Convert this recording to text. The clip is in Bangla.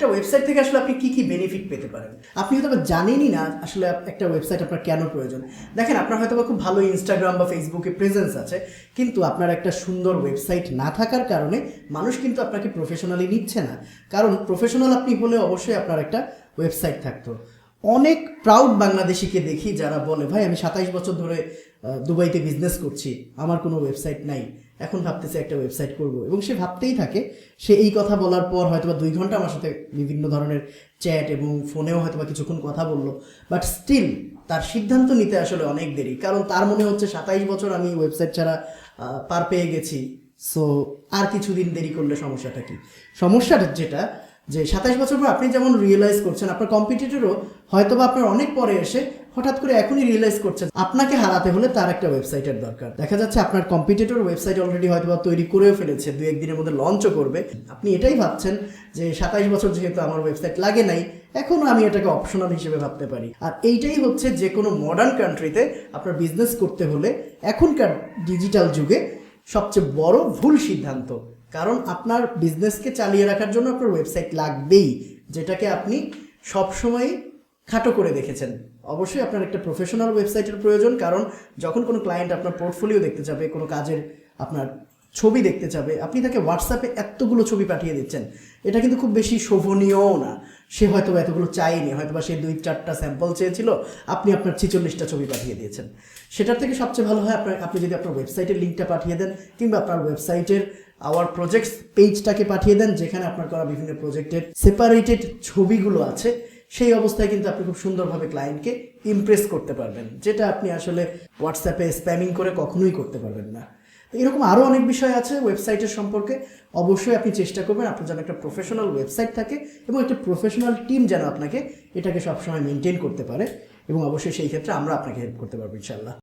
একটা ওয়েবসাইট থেকে আসলে আপনি কি বেনিফিট পেতে পারেন, আপনি হয়তো জানেনই না আসলে একটা ওয়েবসাইট আপনার কেন প্রয়োজন। দেখেন, আপনার হয়তো খুব ভালো ইনস্টাগ্রাম বা ফেসবুকে প্রেজেন্স আছে, কিন্তু আপনার একটা সুন্দর ওয়েবসাইট না থাকার কারণে মানুষ কিন্তু আপনাকে প্রফেশনালি নিচ্ছে না। কারণ প্রফেশনাল আপনি হলে অবশ্যই আপনার একটা ওয়েবসাইট থাকতো। অনেক প্রাউড বাংলাদেশিকে দেখি যারা বলে, ভাই আমি 27 বছর ধরে দুবাইতে বিজনেস করছি, আমার কোনো ওয়েবসাইট নাই, এখন ভাবতেছে একটা ওয়েবসাইট করব। এবং সে ভাবতেই থাকে। সে এই কথা বলার পর হয়তো বা 2 ঘন্টা আমার সাথে বিভিন্ন ধরনের চ্যাট এবং ফোনেও হয়তো বা কিছুক্ষণ কথা বললো, বাট স্টিল তার সিদ্ধান্ত নিতে আসলে অনেক দেরি। কারণ তার মনে হচ্ছে 27 বছর আমি ওয়েবসাইট ছাড়া পার পেয়ে গেছি, সো আর কিছুদিন দেরি করলে সমস্যাটা কি? সমস্যাটা যেটা, যে 27 বছর পর আপনি যেমন রিয়েলাইজ করছেন, আপনার কম্পিটিটরও হয়তো বা আপনার অনেক পরে এসে হঠাৎ করে এখনই রিয়েলাইজ করছেন আপনাকে হারাতে হলে তার একটা ওয়েবসাইটের দরকার। দেখা যাচ্ছে আপনার কম্পিটিটর ওয়েবসাইট অলরেডি হয়তো বা তৈরি করেও ফেলেছে, 2-1 দিনের মধ্যে লঞ্চও করবে। আপনি এটাই ভাবছেন যে 27 বছর যেহেতু আমার ওয়েবসাইট লাগে নাই, এখনও আমি এটাকে অপশনাল হিসেবে ভাবতে পারি। আর এইটাই হচ্ছে যে কোনো মডার্ন কান্ট্রিতে আপনার বিজনেস করতে হলে এখনকার ডিজিটাল যুগে সবচেয়ে বড় ভুল সিদ্ধান্ত। কারণ আপনার বিজনেসকে চালিয়ে রাখার জন্য আপনার ওয়েবসাইট লাগবেই, যেটাকে আপনি সবসময় খাটো করে দেখেছেন। অবশ্যই আপনার একটা প্রফেশনাল ওয়েবসাইটের প্রয়োজন, কারণ যখন কোনো ক্লায়েন্ট আপনার পোর্টফোলিও দেখতে যাবে, কোনো কাজের আপনার ছবি দেখতে চাবে, আপনি তাকে হোয়াটসঅ্যাপে এতগুলো ছবি পাঠিয়ে দিচ্ছেন, এটা কিন্তু খুব বেশি শোভনীয়ও না। সে হয়তো এতগুলো চায়নি, হয়তো বা সে 2-4টা স্যাম্পল চেয়েছিল, আপনি আপনার 46টা ছবি পাঠিয়ে দিয়েছেন। সেটার থেকে সবচেয়ে ভালো হয় আপনি যদি আপনার ওয়েবসাইটের লিঙ্কটা পাঠিয়ে দেন, কিংবা আপনার ওয়েবসাইটের আওয়ার প্রজেক্টস পেজটাকে পাঠিয়ে দেন, যেখানে আপনার করা বিভিন্ন প্রজেক্টের সেপারেটেড ছবিগুলো আছে। সেই অবস্থায় কিন্তু আপনি খুব সুন্দরভাবে ক্লায়েন্টকে ইমপ্রেস করতে পারবেন, যেটা আপনি আসলে হোয়াটসঅ্যাপে স্প্যামিং করে কখনোই করতে পারবেন না। এরকম আরও অনেক বিষয় আছে ওয়েবসাইটের সম্পর্কে। অবশ্যই আপনি চেষ্টা করবেন আপনার যেন একটা প্রফেশনাল ওয়েবসাইট থাকে, এবং একটা প্রফেশনাল টিম যেন আপনাকে এটাকে সবসময় মেনটেন করতে পারে। এবং অবশ্যই সেই ক্ষেত্রে আমরা আপনাকে হেল্প করতে পারবো ইনশাল্লাহ।